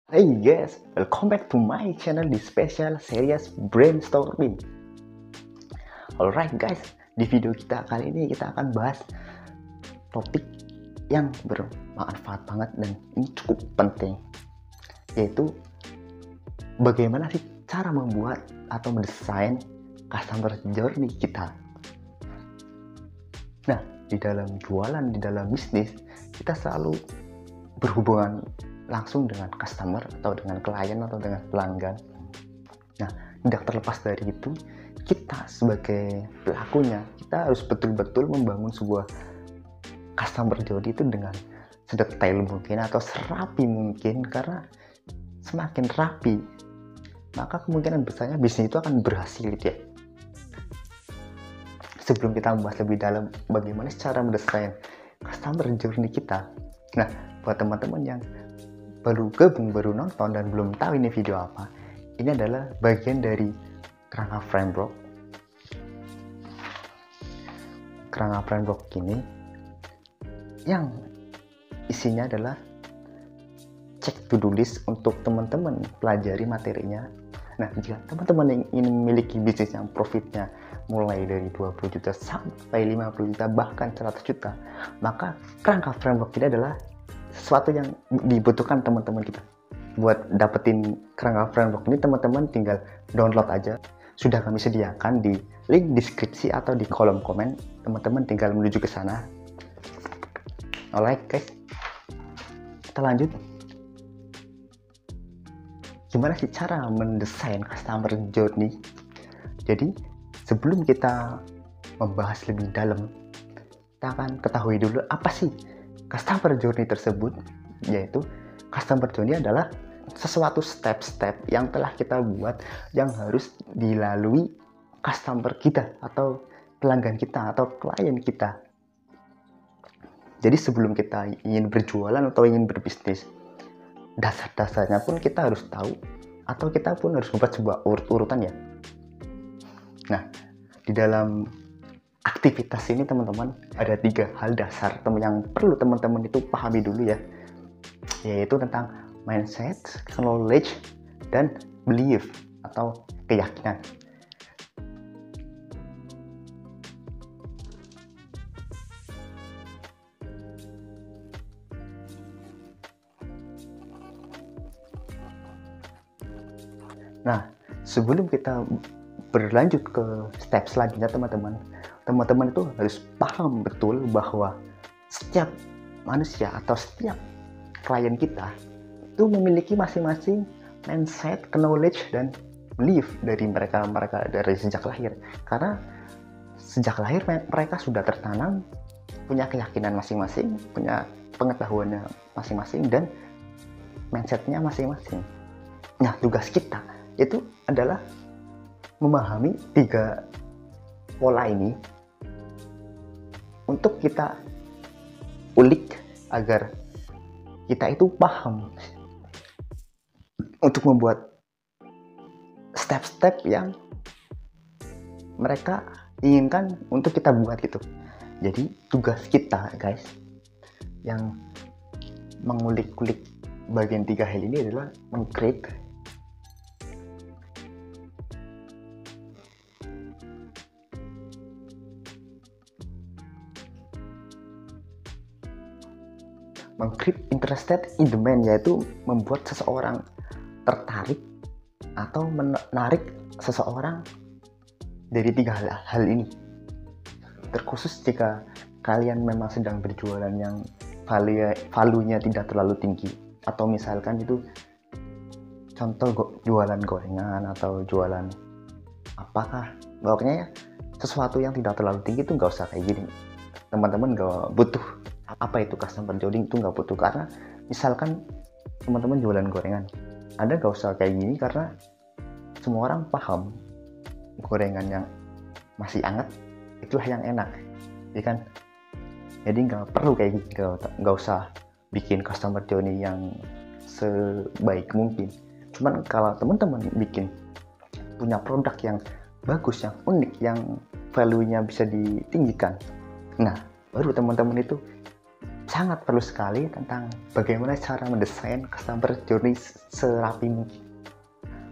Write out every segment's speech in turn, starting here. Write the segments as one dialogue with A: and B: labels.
A: Hey guys, welcome back to my channel di special series brainstorming. Alright guys, di video kita kali ini kita akan bahas topik yang bermanfaat banget dan ini cukup penting, yaitu bagaimana sih cara membuat atau mendesain customer journey kita. Nah, di dalam jualan, di dalam bisnis, kita selalu berhubungan langsung dengan customer atau dengan klien atau dengan pelanggan. Nah, tidak terlepas dari itu, kita sebagai pelakunya, kita harus betul-betul membangun sebuah customer journey itu dengan sedetail mungkin atau serapi mungkin, karena semakin rapi, maka kemungkinan besarnya bisnis itu akan berhasil gitu ya. Sebelum kita membahas lebih dalam bagaimana cara mendesain customer journey kita, nah buat teman-teman yang baru gabung, baru nonton dan belum tahu ini video apa, ini adalah bagian dari kerangka framework. Kerangka framework ini yang isinya adalah cek to-do list untuk teman-teman pelajari materinya. Nah, jika teman-teman yang ingin memiliki bisnis yang profitnya mulai dari 20 juta sampai 50 juta bahkan 100 juta, maka kerangka framework ini adalah sesuatu yang dibutuhkan teman-teman kita. Buat dapetin kerangka framework ini, teman-teman tinggal download aja. Sudah kami sediakan di link deskripsi atau di kolom komen. Teman-teman tinggal menuju ke sana. Alright guys, kita lanjut. Gimana sih cara mendesain customer journey? Jadi sebelum kita membahas lebih dalam, kita akan ketahui dulu apa sih customer journey tersebut. Yaitu customer journey adalah sesuatu step-step yang telah kita buat yang harus dilalui customer kita atau pelanggan kita atau klien kita. Jadi sebelum kita ingin berjualan atau ingin berbisnis, dasar-dasarnya pun kita harus tahu, atau kita pun harus membuat sebuah urutan ya. Nah, di dalam aktivitas ini teman-teman ada 3 hal dasar yang perlu teman-teman itu pahami dulu ya, yaitu tentang mindset, knowledge, dan belief atau keyakinan. Nah, sebelum kita berlanjut ke step selanjutnya teman-teman itu harus paham betul bahwa setiap manusia atau setiap klien kita itu memiliki masing-masing mindset, knowledge, dan belief dari mereka dari sejak lahir. Karena sejak lahir mereka sudah tertanam, punya keyakinan masing-masing, punya pengetahuannya masing-masing, dan mindsetnya masing-masing. Nah, tugas kita itu adalah memahami 3 pola ini untuk kita ulik agar kita itu paham untuk membuat step-step yang mereka inginkan untuk kita buat gitu. Jadi tugas kita guys yang mengulik-ulik bagian 3 hal ini adalah mengcreate interested in demand, yaitu membuat seseorang tertarik atau menarik seseorang dari 3 hal ini. Terkhusus jika kalian memang sedang berjualan yang value-nya tidak terlalu tinggi, atau misalkan itu contoh jualan gorengan atau jualan apakah, pokoknya ya sesuatu yang tidak terlalu tinggi itu nggak usah kayak gini. Teman-teman nggak butuh apa itu customer journey, itu nggak butuh. Karena misalkan teman-teman jualan gorengan, Anda nggak usah kayak gini karena semua orang paham gorengan yang masih hangat itulah yang enak, ya kan? Jadi nggak perlu kayak gitu, nggak usah bikin customer journey yang sebaik mungkin. Cuman kalau teman-teman bikin punya produk yang bagus, yang unik, yang value-nya bisa ditinggikan, nah baru teman-teman itu sangat perlu sekali tentang bagaimana cara mendesain customer journey serapi mungkin.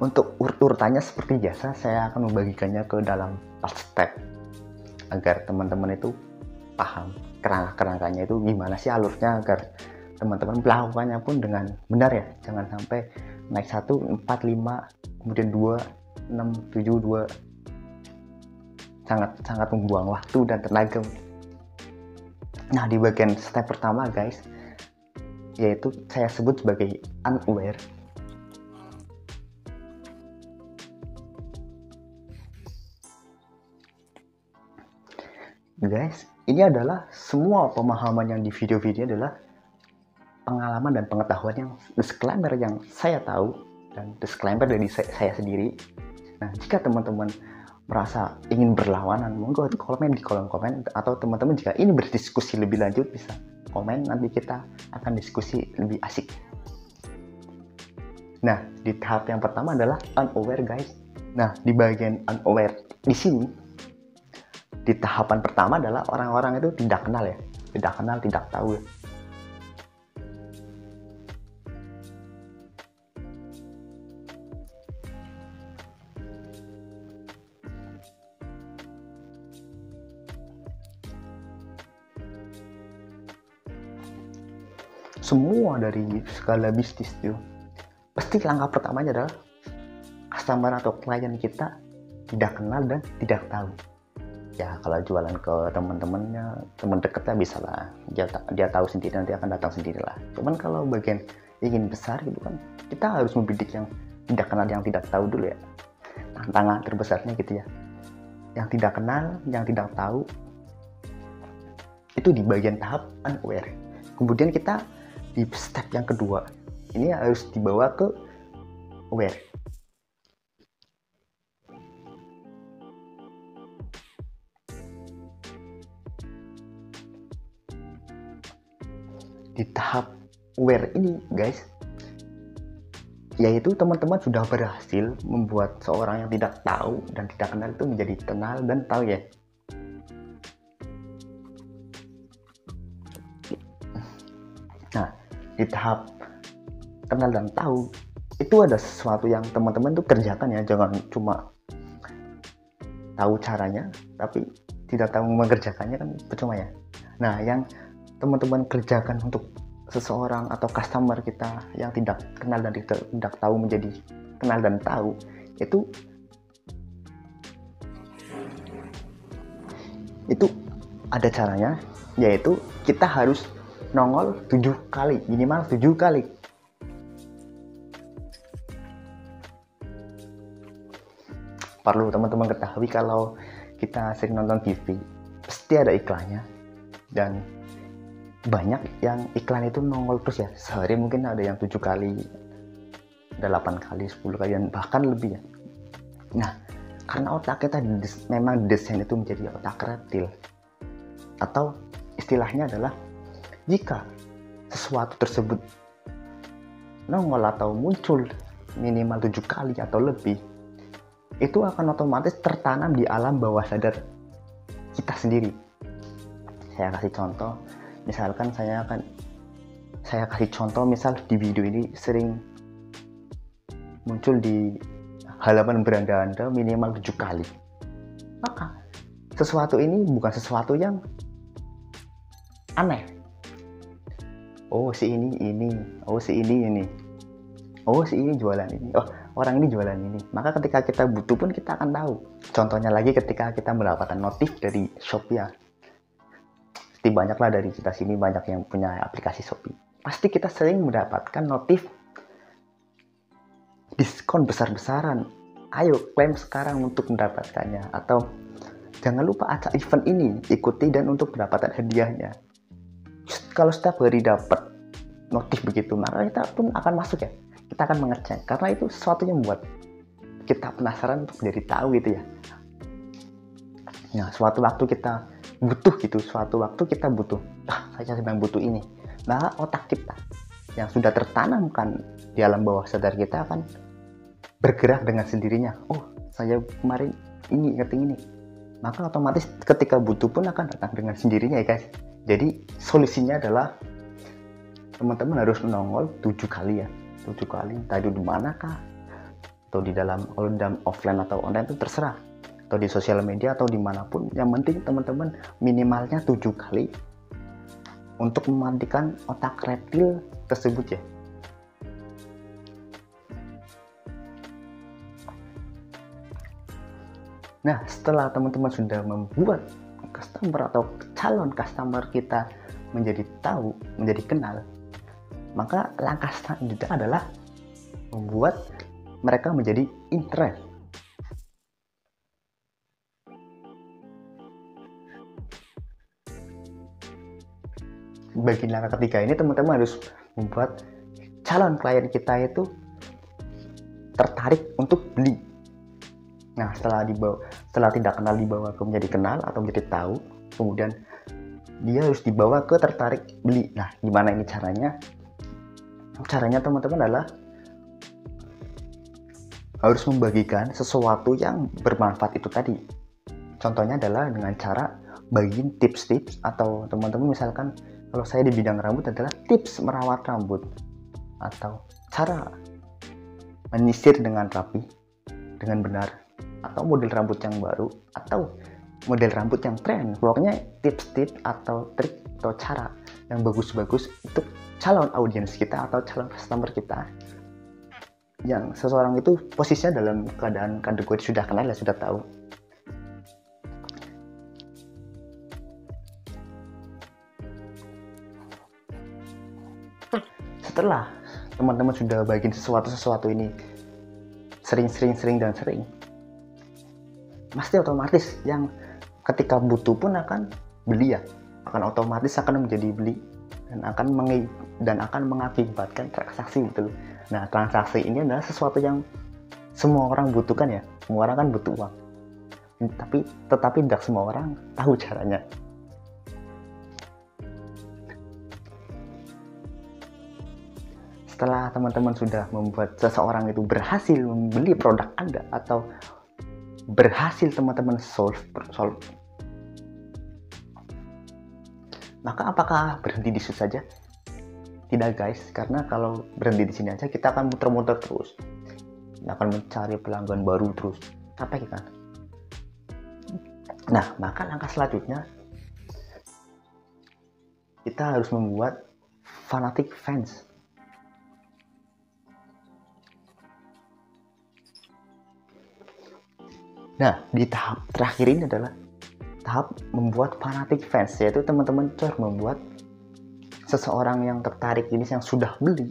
A: Untuk urutannya seperti biasa, saya akan membagikannya ke dalam 4 step agar teman-teman itu paham kerangka-kerangkanya itu gimana sih alurnya, agar teman-teman melakukannya pun dengan benar ya. Jangan sampai naik 1, 4, 5, kemudian 2, 6, 7, 2. Sangat membuang waktu dan tenaga. Nah, di bagian step pertama guys, yaitu saya sebut sebagai unaware. Guys, ini adalah semua pemahaman yang di video-video adalah pengalaman dan pengetahuan yang disclaimer yang saya tahu dan disclaimer dari saya sendiri. Nah, jika teman-teman merasa ingin berlawanan, monggo komen di kolom komen, atau teman-teman jika ingin berdiskusi lebih lanjut bisa komen, nanti kita akan diskusi lebih asik. Nah, di tahap yang pertama adalah unaware guys. Nah, di bagian unaware di sini, di tahapan pertama adalah orang-orang itu tidak kenal ya, tidak kenal, tidak tahu ya. Semua dari segala bisnis itu pasti langkah pertamanya adalah customer atau klien kita tidak kenal dan tidak tahu. Ya, kalau jualan ke teman-temannya, teman dekatnya bisa lah, dia tahu sendiri, nanti akan datang sendiri lah. Cuman kalau bagian ingin besar gitu kan, kita harus membidik yang tidak kenal, yang tidak tahu dulu ya. Tantangan terbesarnya gitu ya, yang tidak kenal, yang tidak tahu, itu di bagian tahap unaware. Kemudian kita di step yang kedua, ini harus dibawa ke aware. Di tahap aware ini guys, yaitu teman-teman sudah berhasil membuat seorang yang tidak tahu dan tidak kenal itu menjadi kenal dan tahu ya. Nah, di tahap kenal dan tahu itu ada sesuatu yang teman-teman tuh kerjakan ya, jangan cuma tahu caranya tapi tidak tahu mengerjakannya, kan percuma ya. Nah, yang teman-teman kerjakan untuk seseorang atau customer kita yang tidak kenal dan tidak tahu menjadi kenal dan tahu, itu ada caranya, yaitu kita harus nongol 7 kali, minimal 7 kali. Perlu teman-teman ketahui kalau kita sering nonton TV, pasti ada iklannya, dan banyak yang iklan itu nongol terus ya, sehari mungkin ada yang 7 kali, ada 8 kali, 10 kali, dan bahkan lebih ya. Nah, karena otak kita memang desain itu menjadi otak reptil, atau istilahnya adalah jika sesuatu tersebut nongol atau muncul minimal 7 kali atau lebih, itu akan otomatis tertanam di alam bawah sadar kita sendiri. Saya kasih contoh, misalkan saya kasih contoh, misal di video ini sering muncul di halaman beranda Anda minimal 7 kali, maka sesuatu ini bukan sesuatu yang aneh. Oh, si ini, oh si ini, oh si ini jualan ini, oh orang ini jualan ini. Maka ketika kita butuh pun kita akan tahu. Contohnya lagi ketika kita mendapatkan notif dari Shopee ya, pasti banyak lah dari kita sini, banyak yang punya aplikasi Shopee. Pasti kita sering mendapatkan notif diskon besar-besaran. Ayo klaim sekarang untuk mendapatkannya, atau jangan lupa acak event ini, ikuti dan untuk mendapatkan hadiahnya. Kalau setiap hari dapat notif begitu, maka kita pun akan masuk ya, kita akan mengecek, karena itu sesuatu yang membuat kita penasaran untuk menjadi tahu gitu ya. Nah, suatu waktu kita butuh, saya sedang butuh ini, nah otak kita yang sudah tertanamkan di alam bawah sadar kita akan bergerak dengan sendirinya. Oh, saya kemarin ini ngerti ini, maka otomatis ketika butuh pun akan datang dengan sendirinya ya guys. Jadi solusinya adalah teman-teman harus menongol 7 kali ya, 7 kali, entah itu di manakah, atau di dalam, kalau dalam offline atau online itu terserah, atau di sosial media atau dimanapun, yang penting teman-teman minimalnya 7 kali untuk mematikan otak reptil tersebut ya. Nah, setelah teman-teman sudah membuat customer atau calon customer kita menjadi tahu, menjadi kenal, maka langkah selanjutnya adalah membuat mereka menjadi interest. Bagi langkah ketiga ini, teman-teman harus membuat calon klien kita itu tertarik untuk beli. Nah, setelah tidak kenal dibawa ke menjadi kenal atau menjadi tahu, kemudian dia harus dibawa ke tertarik beli. Nah, gimana ini caranya? Caranya teman-teman adalah harus membagikan sesuatu yang bermanfaat itu tadi. Contohnya adalah dengan cara bagiin tips-tips, atau teman-teman misalkan kalau saya di bidang rambut adalah tips merawat rambut, atau cara menyisir dengan rapi, dengan benar, atau model rambut yang baru, atau model rambut yang tren. Pokoknya tips-tips atau trik atau cara yang bagus-bagus untuk calon audiens kita atau calon customer kita, yang seseorang itu posisinya dalam keadaan kategori sudah kenal ya, sudah tahu. Setelah teman-teman sudah bagiin sesuatu ini sering, pasti otomatis yang ketika butuh pun akan beli ya, akan otomatis akan menjadi beli dan akan mengakibatkan transaksi, betul. Nah, transaksi ini adalah sesuatu yang semua orang butuhkan ya, semua orang kan butuh uang, tetapi tidak semua orang tahu caranya. Setelah teman-teman sudah membuat seseorang itu berhasil membeli produk Anda, atau berhasil teman-teman solve, maka apakah berhenti di situ saja? Tidak guys, karena kalau berhenti di sini aja kita akan muter-muter terus, kita akan mencari pelanggan baru terus, capek kan? Nah, maka langkah selanjutnya kita harus membuat fanatic fans. Nah, di tahap terakhir ini adalah tahap membuat fanatic fans, yaitu teman-teman harus membuat seseorang yang tertarik ini, yang sudah beli,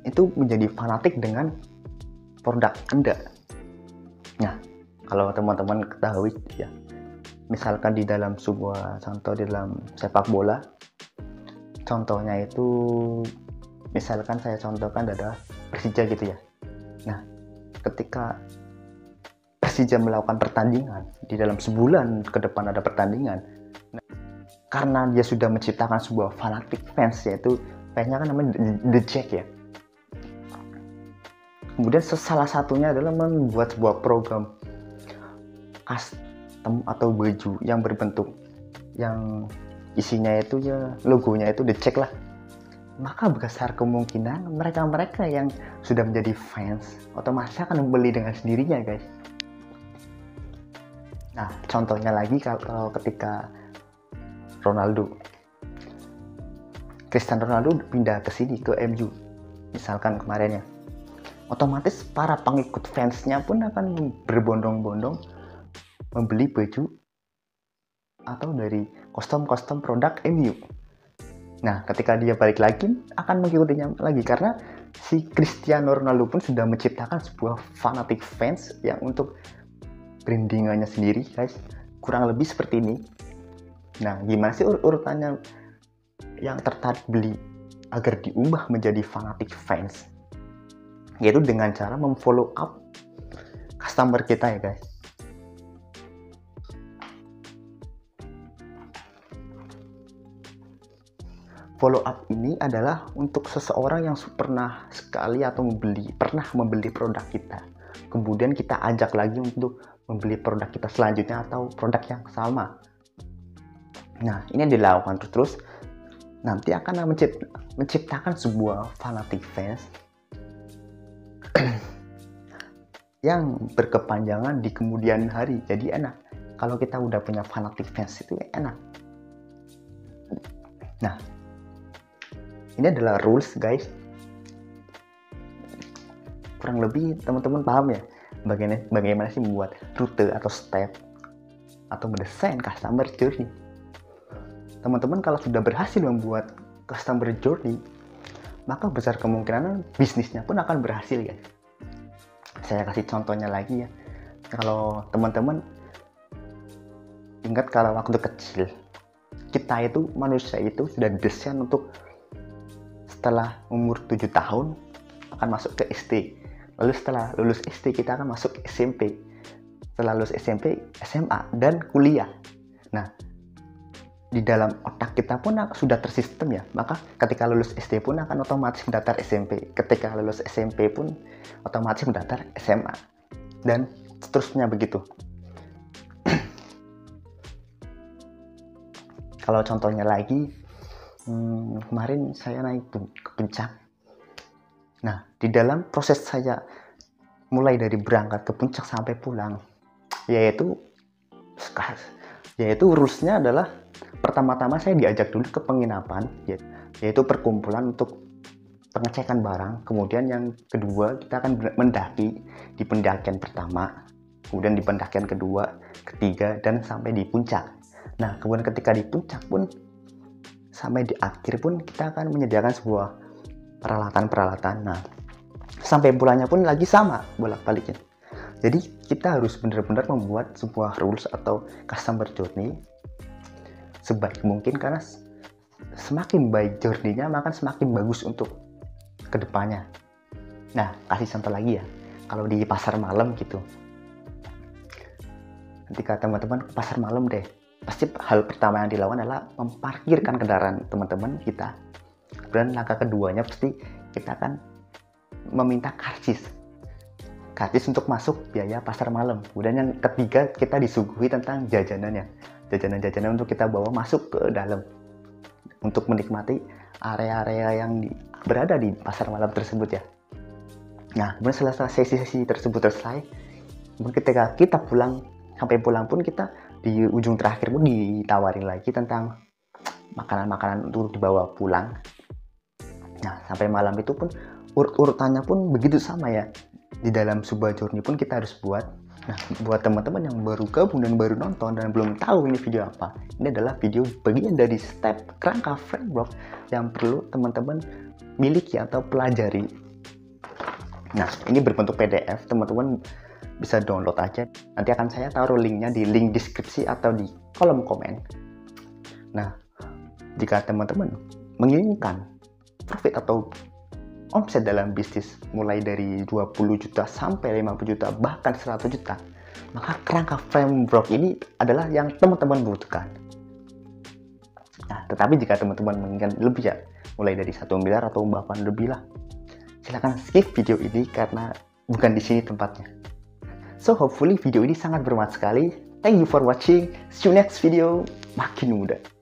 A: itu menjadi fanatik dengan produk Anda. Nah, kalau teman-teman ketahui ya, misalkan di dalam sebuah contoh di dalam sepak bola, contohnya itu misalkan saya contohkan adalah Persija gitu ya. Nah, ketika Persija melakukan pertandingan, di dalam sebulan ke depan ada pertandingan, karena dia sudah menciptakan sebuah fanatic fans, yaitu fansnya kan namanya The Jack ya. Kemudian salah satunya adalah membuat sebuah program custom atau baju yang berbentuk, yang isinya itu ya logonya itu The Jack lah. Maka besar kemungkinan mereka yang sudah menjadi fans otomatis akan membeli dengan sendirinya guys. Nah, contohnya lagi kalau ketika Cristiano Ronaldo pindah ke sini, ke MU misalkan kemarin ya, otomatis para pengikut fansnya pun akan berbondong-bondong membeli baju atau dari kostum produk MU. Nah, ketika dia balik lagi akan mengikutinya lagi, karena si Cristiano Ronaldo pun sudah menciptakan sebuah fanatic fans yang untuk brandingannya sendiri guys, kurang lebih seperti ini. Nah, gimana sih urutannya yang tertarik beli agar diubah menjadi fanatic fans? Yaitu dengan cara memfollow up customer kita ya guys. Follow up ini adalah untuk seseorang yang pernah sekali atau pernah membeli produk kita, kemudian kita ajak lagi untuk membeli produk kita selanjutnya atau produk yang sama. Nah, ini yang dilakukan terus nanti akan menciptakan sebuah fanatic fans yang berkepanjangan di kemudian hari. Jadi enak kalau kita udah punya fanatic fans, itu enak. Nah, ini adalah rules guys, kurang lebih teman-teman paham ya bagaimana sih membuat rute atau step atau mendesain customer journey. Teman-teman kalau sudah berhasil membuat customer journey, maka besar kemungkinan bisnisnya pun akan berhasil guys. Saya kasih contohnya lagi ya. Kalau teman-teman ingat kalau waktu kecil, kita itu manusia itu sudah didesain untuk setelah umur 7 tahun akan masuk ke SD. Lalu setelah lulus SD kita akan masuk SMP. Setelah lulus SMP, SMA, dan kuliah. Nah, di dalam otak kita pun sudah tersistem ya. Maka ketika lulus SD pun akan otomatis mendaftar SMP. Ketika lulus SMP pun otomatis mendaftar SMA. Dan seterusnya begitu. Kalau contohnya lagi, kemarin saya naik ke puncak. Nah, di dalam proses saya mulai dari berangkat ke puncak sampai pulang, yaitu rulesnya adalah pertama-tama saya diajak dulu ke penginapan, yaitu perkumpulan untuk pengecekan barang. Kemudian yang kedua kita akan mendaki di pendakian pertama, kemudian di pendakian kedua, ketiga, dan sampai di puncak. Nah, kemudian ketika di puncak pun sampai di akhir pun kita akan menyediakan sebuah peralatan-peralatan. Nah, sampai pulangnya pun lagi sama bolak-baliknya. Jadi kita harus benar-benar membuat sebuah rules atau customer journey sebaik mungkin, karena semakin baik journey-nya maka semakin bagus untuk kedepannya. Nah, kasih contoh lagi ya, kalau di pasar malam gitu, ketika teman-teman ke pasar malam deh, pasti hal pertama yang dilakukan adalah memparkirkan kendaraan teman-teman kita. Kemudian langkah keduanya pasti kita akan meminta karcis untuk masuk biaya pasar malam. Kemudian yang ketiga kita disuguhi tentang jajanan untuk kita bawa masuk ke dalam untuk menikmati area-area yang berada di pasar malam tersebut ya. Nah, kemudian setelah sesi tersebut selesai, ketika kita sampai pulang pun kita di ujung terakhir pun ditawarin lagi tentang makanan-makanan untuk dibawa pulang. Nah, sampai malam itu pun urutannya pun begitu sama ya. Di dalam sebuah journey pun kita harus buat. Nah, buat teman-teman yang baru gabung dan baru nonton dan belum tahu ini video apa, ini adalah video bagian dari step kerangka framework yang perlu teman-teman miliki atau pelajari. Nah, ini berbentuk PDF, teman-teman bisa download aja. Nanti akan saya taruh linknya di link deskripsi atau di kolom komen. Nah, jika teman-teman menginginkan profit atau omset dalam bisnis mulai dari 20 juta sampai 50 juta bahkan 100 juta, maka kerangka framework ini adalah yang teman-teman butuhkan. Nah, tetapi jika teman-teman menginginkan lebih ya, mulai dari 1 miliar atau bahkan lebih lah, silahkan skip video ini karena bukan di sini tempatnya. So hopefully video ini sangat bermanfaat sekali. Thank you for watching. See you next video. Makin muda.